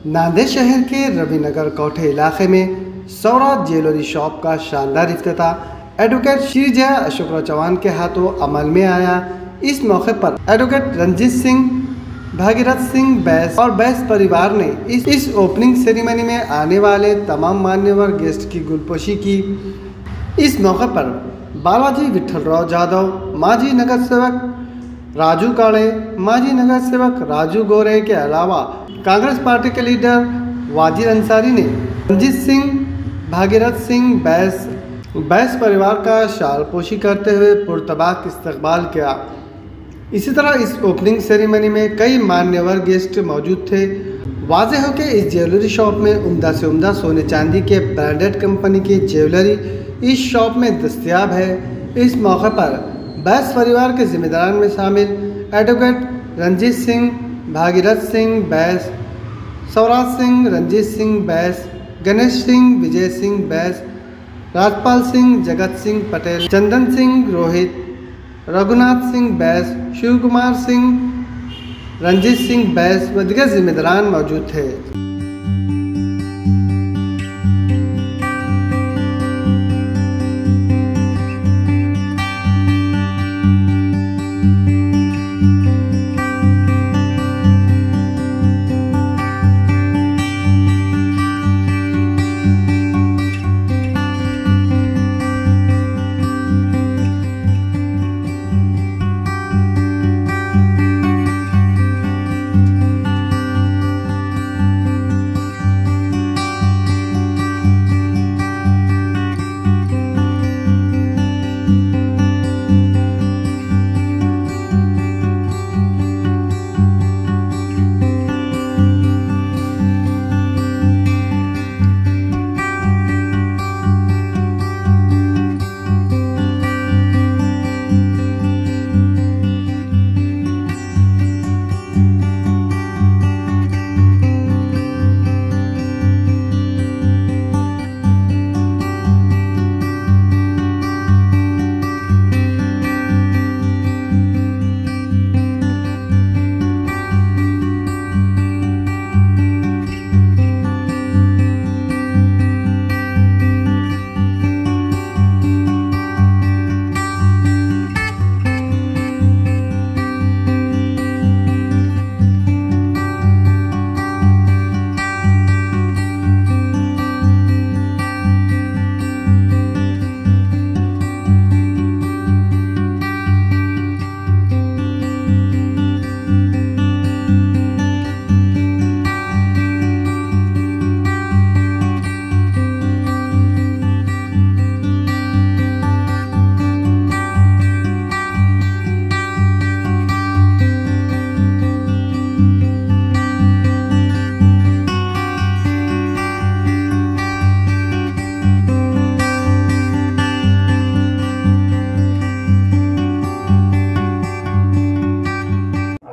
नांदेड़ शहर के रविनगर कोठे इलाके में स्वराज ज्वेलरी शॉप का शानदार इफ्तिताह एडवोकेट श्रीजय अशोकराव चौहान के हाथों अमल में आया। इस मौके पर एडवोकेट रंजीत सिंह, भागीरथ सिंह बैस और बैस परिवार ने इस ओपनिंग सेरेमनी में आने वाले तमाम मान्यवर गेस्ट की गुलपोशी की। इस मौके पर बालाजी विठलराव जाधव, माजी नगर सेवक राजू काड़े, माजी नगर सेवक राजू गोरे के अलावा कांग्रेस पार्टी के लीडर वाजिर अंसारी ने रंजीत सिंह, भागीरथ सिंह बैस परिवार का शालपोशी करते हुए पुरतबाक इस्तकबाल किया। इसी तरह इस ओपनिंग सेरेमनी में कई मान्यवर गेस्ट मौजूद थे। वाज़ेह हो कि इस ज्वेलरी शॉप में उम्दा से उम्दा सोने चांदी के ब्रांडेड कंपनी की ज्वेलरी इस शॉप में दस्तयाब है। इस मौके पर बैस परिवार के जिम्मेदारान में शामिल एडवोकेट रंजीत सिंह, भागीरथ सिंह बैस, स्वराज सिंह, रंजीत सिंह बैस, गणेश सिंह, विजय सिंह बैस, राजपाल सिंह, जगत सिंह पटेल, चंदन सिंह रोहित, रघुनाथ सिंह बैस, शिव कुमार सिंह, रंजीत सिंह बैस व दीगर जिम्मेदारान मौजूद थे।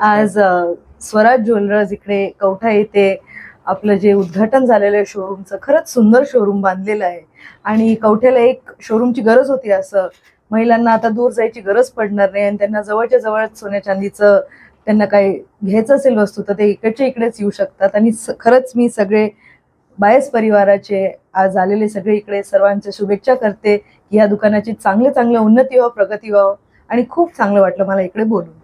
आज स्वराज ज्वेलर्स इकडे कवठा येथे आपलं जे उद्घाटन झालेलं आहे शोरूमचं, खरंच सुंदर शोरूम बांधलेलं आहे आणि कवठ्याला एक शोरूमची गरज होती। असं महिलांना आता दूर जायची गरज पडणार नाही आणि त्यांना जवळच्या जवळ सोन्या चांदीचं त्यांना काही घ्यायचं असेल वस्तू तर ते इकडच्या इकडेच येऊ शकतात। आणि खरंच मी सगळे बायस परिवाराचे आज आलेले सगळे इकडे सर्वांच्या शुभेच्छा करते की या दुकानाची चांगले उन्नती व्हावं, प्रगती व्हावं आणि खूप चांगलं वाटलं मला इकडे बोलून।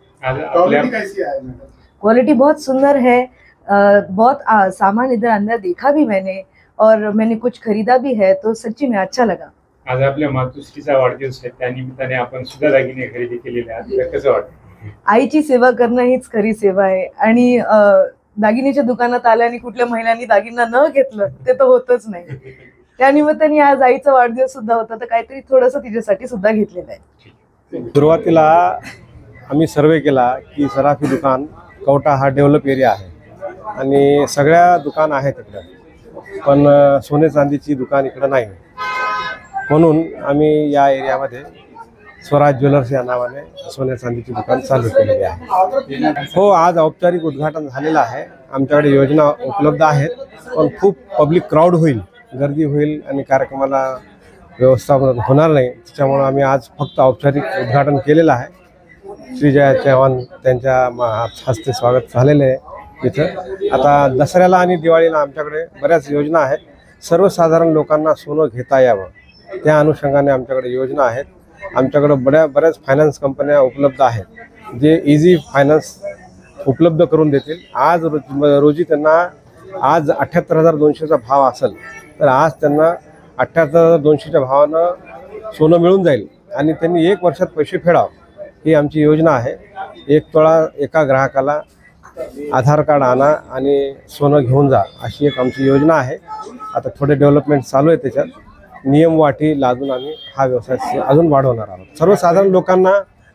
क्वालिटी बहुत सुंदर है, बहुत सामान इधर अंदर देखा भी मैंने और मैंने कुछ खरीदा भी है, तो सच्ची में अच्छा लगा। आज आपल्या मातोश्रीचा वाढदिवस आहे, त्या निमित्ताने आपण सुद्धा दागिने खरेदी केलेले आहेत, कसं वाटतं? आईची सेवा करणं हीच खरी सेवा आहे आणि दागिन्याच्या दुकानात आल्या आणि कुठल्या महिलांनी दागिना न घेतलं ते तर होतच नाही। त्या निमित्ताने आज आईचा वाढदिवस सुद्धा होता, तर काहीतरी थोडंसं तिच्यासाठी सुद्धा घेतलेलं आहे। सुरुवातीला आम्ही सर्वे केला की सराफी दुकान कवठा हा डेव्हलप एरिया आहे आणि सगळ्या दुकान आहेत इकडे, पण सोने चांदीची दुकान इकडे नाही, म्हणून आम्ही या एरियामध्ये स्वराज ज्वेलर्स या नावाने सोने चांदीची दुकान चालू केलेली आहे। हो, आज औपचारिक उद्घाटन झालेलं आहे। आमच्याकडे योजना उपलब्ध आहेत, पण खूप पब्लिक क्राऊड होईल, गर्दी होईल आणि कार्यक्रमाला व्यवस्थापन होणार नाही, त्याच्यामुळे आम्ही आज फक्त औपचारिक उद्घाटन केलेलं आहे। श्रीजय चव्हाण त्यांच्या हस्ते स्वागत झालेले आहे तिथं आता दसऱ्याला आणि दिवाळीला आमच्याकडे बऱ्याच योजना आहेत. सर्वसाधारण लोकांना सोनं घेता यावं त्या अनुषंगाने आमच्याकडे योजना आहेत. आमच्याकडे बऱ्याच फायनान्स कंपन्या उपलब्ध आहेत जे इझी फायनान्स उपलब्ध करून देतील. आज रोजी त्यांना आज 78,200चा भाव असेल तर आज त्यांना 78,200च्या भावानं सोनं मिळून जाईल आणि त्यांनी 1 वर्षात पैसे फेडावं ही आमची योजना आहे. 1 तोळा एका ग्राहकाला आधार कार्ड आणा आणि सोनं घेऊन जा अशी एक आमची योजना आहे. आता थोडे डेव्हलपमेंट चालू आहे, त्याच्यात नियम वाटी लादून आम्ही हा व्यवसाय अजून वाढवणार आहोत. सर्वसाधारण लोकांना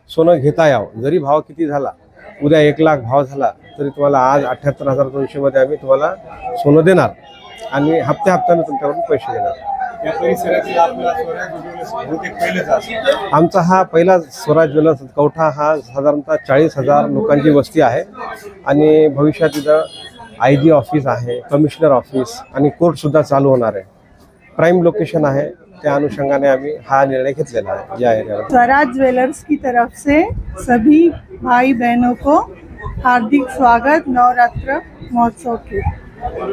सोनं घेता यावं. जरी भाव किती झाला, उद्या 1 लाख भाव झाला तरी तुम्हाला आज 78,200 मध्ये आम्ही तुम्हाला सोनं देणार आणि हप्त्याने तुमच्याकडून पैसे देणार. या परिसरातील आपला स्वराज ज्वेलर्स बहुतेक पहिलेच असेल. आमचा हा पहिला स्वराज ज्वेलर्स कवठा हा साधारणतः 40,000 लोकांची वस्ती आहे आणि भविष्यात इथं IG ऑफिस आहे, कमिशनर ऑफिस आणि कोर्टसुद्धा चालू होणार आहे. प्राईम लोकेशन आहे, त्या अनुषंगाने आम्ही हा निर्णय घेतलेला आहे. या एरियावर स्वराज ज्वेलर्स की तरफ से सभी भाई बहनों को हार्दिक स्वागत नवरात्र महोत्सव के.